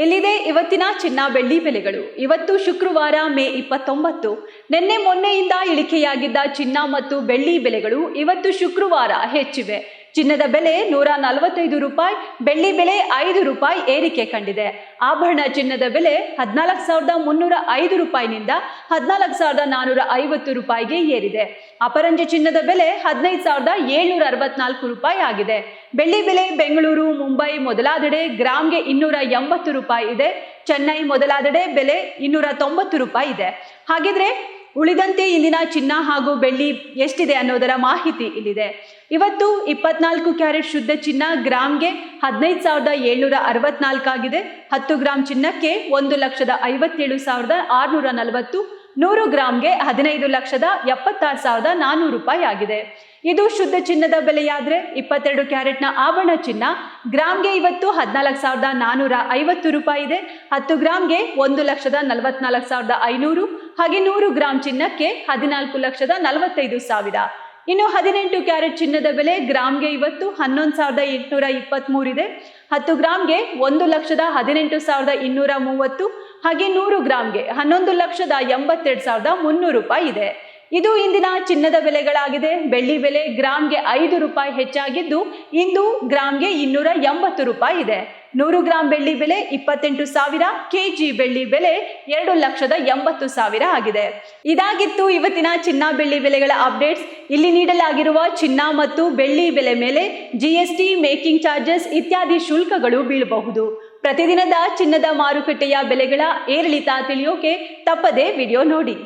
ಇಲ್ಲಿದೆ ಇವತ್ತಿನ ಚಿನ್ನ ಬೆಳ್ಳಿ ಬೆಲೆಗಳು. ಇವತ್ತು ಶುಕ್ರವಾರ ಮೇ 29. ನಿನ್ನೆ ಮೊನ್ನೆಯಿಂದ ಇಳಿಕೆಯಾಗಿದ್ದ ಚಿನ್ನ ಮತ್ತು ಬೆಳ್ಳಿ ಬೆಲೆಗಳು ಇವತ್ತು ಶುಕ್ರವಾರ ಹೆಚ್ಚಿವೆ. ಚಿನ್ನದ ಬೆಲೆ 145 ರೂಪಾಯಿ, ಬೆಳ್ಳಿ ಬೆಲೆ 5 ರೂಪಾಯಿ ಏರಿಕೆ ಕಂಡಿದೆ. ಆಭರಣ ಚಿನ್ನದ ಬೆಲೆ 14,305 ರೂಪಾಯಿನಿಂದ 14,450 ರೂಪಾಯಿಗೆ ಏರಿದೆ. ಅಪರಂಜಿ ಚಿನ್ನದ ಬೆಲೆ 15,764 ರೂಪಾಯಿ ಆಗಿದೆ. ಬೆಳ್ಳಿ ಬೆಲೆ ಬೆಂಗಳೂರು, ಮುಂಬೈ ಮೊದಲಾದೆಡೆ ಗ್ರಾಮ್ಗೆ 280 ರೂಪಾಯಿ ಇದೆ. ಚೆನ್ನೈ ಮೊದಲಾದೆಡೆ ಬೆಲೆ 290 ರೂಪಾಯಿ ಇದೆ. ಹಾಗಿದ್ರೆ ಉಳಿದಂತೆ ಇಂದಿನ ಚಿನ್ನ ಹಾಗೂ ಬೆಳ್ಳಿ ಎಷ್ಟಿದೆ ಅನ್ನೋದರ ಮಾಹಿತಿ ಇಲ್ಲಿದೆ. ಇವತ್ತು 24 ಕ್ಯಾರೆಟ್ ಶುದ್ಧ ಚಿನ್ನ ಗ್ರಾಮ್ಗೆ 15,764 ಆಗಿದೆ. 10 ಗ್ರಾಂ ಚಿನ್ನಕ್ಕೆ 1,57,640, 100 ಗ್ರಾಮ್ಗೆ 15,76,400 ರೂಪಾಯಿ ಆಗಿದೆ. ಇದು ಶುದ್ಧ ಚಿನ್ನದ ಬೆಲೆಯಾದರೆ 22 ಕ್ಯಾರೆಟ್ನ ಆಭರಣ ಚಿನ್ನ ಗ್ರಾಮ್ಗೆ ಇವತ್ತು 14,450 ರೂಪಾಯಿ ಇದೆ. 10 ಗ್ರಾಮ್ಗೆ 1,44,500, ಹಾಗೆ 100 ಗ್ರಾಂ ಚಿನ್ನಕ್ಕೆ 14,45,000. ಇನ್ನು 18 ಕ್ಯಾರೆಟ್ ಚಿನ್ನದ ಬೆಲೆ ಗ್ರಾಮ್ಗೆ ಇವತ್ತು 11,823 ಇದೆ. 10 ಗ್ರಾಮ್ಗೆ 1,18,230, ಹಾಗೆ 100 ಗ್ರಾಮ್ಗೆ 11,82,300 ರೂಪಾಯಿ ಇದೆ. ಇದು ಇಂದಿನ ಚಿನ್ನದ ಬೆಲೆಗಳಾಗಿದೆ. ಬೆಳ್ಳಿ ಬೆಲೆ ಗ್ರಾಮ್ಗೆ 5 ರೂಪಾಯಿ ಹೆಚ್ಚಾಗಿದ್ದು ಇಂದು ಗ್ರಾಮ್ಗೆ 280 ರೂಪಾಯಿ ಇದೆ. 100 ಗ್ರಾಂ ಬೆಳ್ಳಿ ಬೆಲೆ 28,000, ಕೆಜಿ ಬೆಳ್ಳಿ ಬೆಲೆ 2,80,000 ಆಗಿದೆ. ಇದಾಗಿತ್ತು ಇವತ್ತಿನ ಚಿನ್ನ ಬೆಳ್ಳಿ ಬೆಲೆಗಳ ಅಪ್ಡೇಟ್ಸ್. ಇಲ್ಲಿ ನೀಡಲಾಗಿರುವ ಚಿನ್ನ ಮತ್ತು ಬೆಳ್ಳಿ ಬೆಲೆ ಮೇಲೆ GST, ಮೇಕಿಂಗ್ ಚಾರ್ಜಸ್ ಇತ್ಯಾದಿ ಶುಲ್ಕಗಳು ಬೀಳಬಹುದು. ಪ್ರತಿದಿನದ ಚಿನ್ನದ ಮಾರುಕಟ್ಟೆಯ ಬೆಲೆಗಳ ಏರಿಳಿತ ತಿಳಿಯೋಕೆ ತಪ್ಪದೆ ವಿಡಿಯೋ ನೋಡಿ.